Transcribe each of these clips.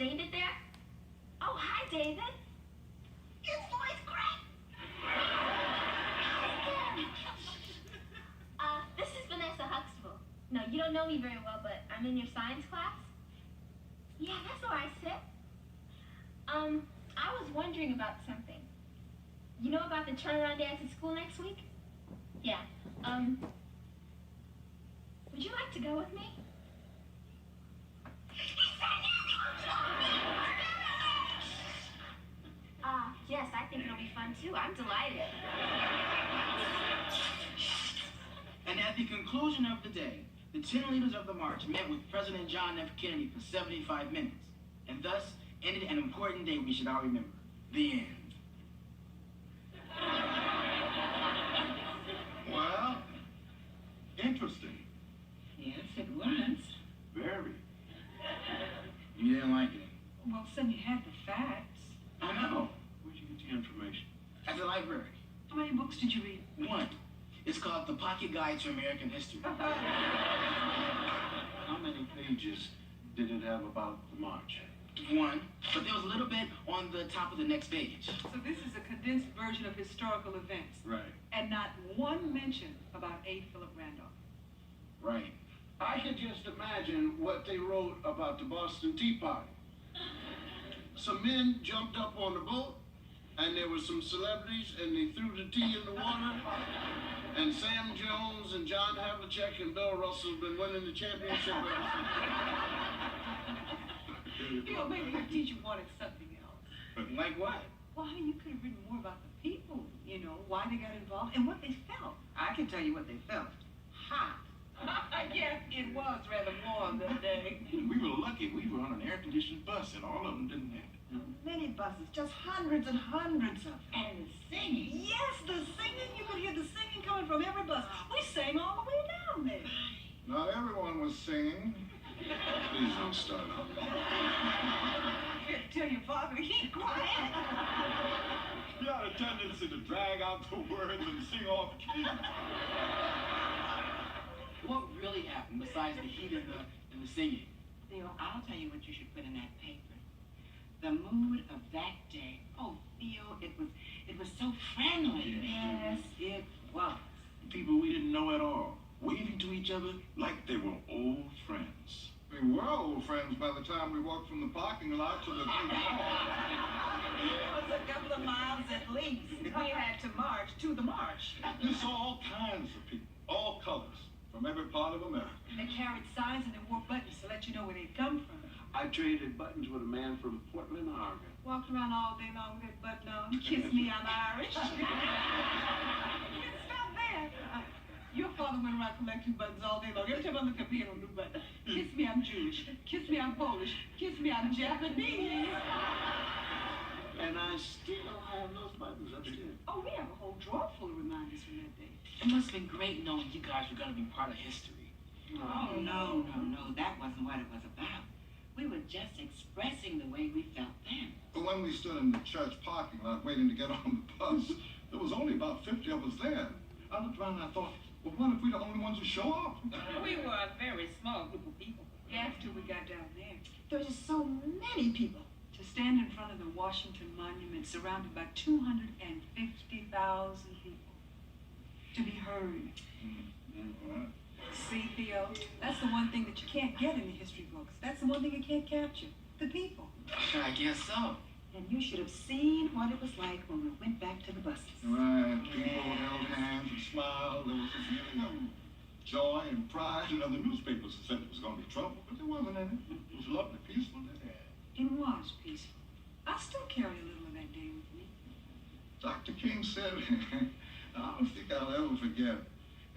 David there? Oh, hi, David. His voice great. This is Vanessa Huxtable. No, you don't know me very well, but I'm in your science class. Yeah, that's where I sit. I was wondering about something. You know about the turnaround dance at school next week? Yeah. Would you like to go with me? Yes, I think it'll be fun too. I'm delighted. And at the conclusion of the day, the 10 leaders of the march met with President John F. Kennedy for 75 minutes, and thus ended an important day we should all remember. The end. Well, interesting. Yes, it was. Very. You didn't like it? Well, son, you had the facts. I know. Where'd you get the information? At the library. How many books did you read? One. It's called The Pocket Guide to American History. How many pages did it have about the march? One, but there was a little bit on the top of the next page. So this is a condensed version of historical events. Right. And not one mention about A. Philip Randolph. Right. I could just imagine what they wrote about the Boston Tea Party. Some men jumped up on the boat, and there were some celebrities, and they threw the tea in the water. And Sam Jones and John Havlicek and Bill Russell have been winning the championship. You know, maybe your teacher wanted something else. Like what? Well, honey, you could have written more about the people, you know, why they got involved and what they felt. I can tell you what they felt. Hot. Yes, it was rather warm that day. We were lucky we were on an air-conditioned bus, and all of them didn't have it. Many buses, just hundreds and hundreds of them. And the singing. Yes, the singing. You could hear the singing coming from every bus. We sang all the way down there. Not everyone was singing. Please don't start up. Tell your father to keep quiet. You had a tendency to drag out the words and sing off key. What really happened besides the heat and the singing? Theo, I'll tell you what you should put in that paper. The mood of that day. Oh, Theo, it was so friendly. Yes, it was. People we didn't know at all, waving to each other like they were old friends. We were old friends by the time we walked from the parking lot to the big hall. It was a couple of miles at least. We had to march to the march. You saw all kinds of people, all colors, from every part of America. They carried signs and they wore buttons to let you know where they'd come from. I traded buttons with a man from Portland, Oregon. Walked around all day long with that button on. Kiss me, I'm Irish. Stop there. Your father went around collecting buttons all day long. Every time I look up, he had a new button. Kiss me, I'm Jewish. Kiss me, I'm Polish. Kiss me, I'm Japanese. And I still have those buttons upstairs. Oh, we have a whole drawer full of reminders from that day. It must have been great knowing you guys were going to be part of history. Oh, no. That wasn't what it was about. We were just expressing the way we felt then. But when we stood in the church parking lot waiting to get on the bus, there was only about 50 of us there. I looked around and I thought, well, what if we're the only ones who show up? We were a very small group of people. After we got down there. There were just so many people. To stand in front of the Washington Monument surrounded by 250,000 people. To be heard. Mm-hmm. See, Theo, that's the one thing that you can't get in the history books. That's the one thing you can't capture. The people. I guess so. And you should have seen what it was like when we went back to the buses. Right, people held hands and smiled. There was a feeling of joy and pride. And other newspapers said it was going to be trouble, but there wasn't any. It was lovely, peaceful day. It was peaceful. I still carry a little of that day with me. Dr. King said, I don't think I'll ever forget.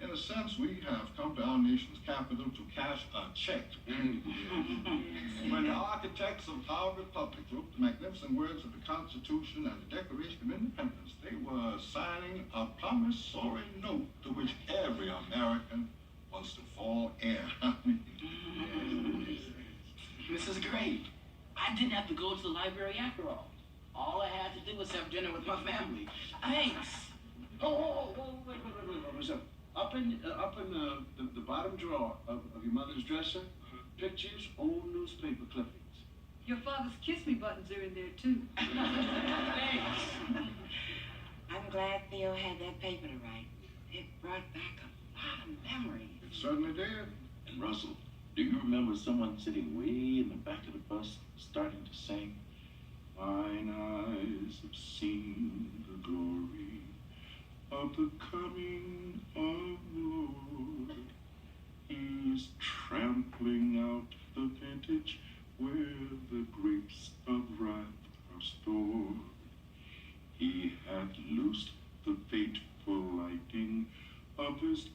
In a sense, we have come to our nation's capital to cash a check. When the architects of our republic wrote the magnificent words of the Constitution and the Declaration of Independence, they were signing a promissory note to which every American was to fall heir. This is great. I didn't have to go to the library after all. All I had to do was have dinner with my family. Thanks. Wait. Up in the bottom drawer of your mother's dresser, pictures, old newspaper clippings. Your father's kiss me buttons are in there too. Thanks. I'm glad Theo had that paper to write. It brought back a lot of memories. It certainly did. And Russell, do you remember someone sitting way in the back of the bus starting to sing? Mine eyes have seen the glory of the coming of the Lord. He's trampling out the vintage where the grapes of wrath are stored. He hath loosed the fateful lightning of his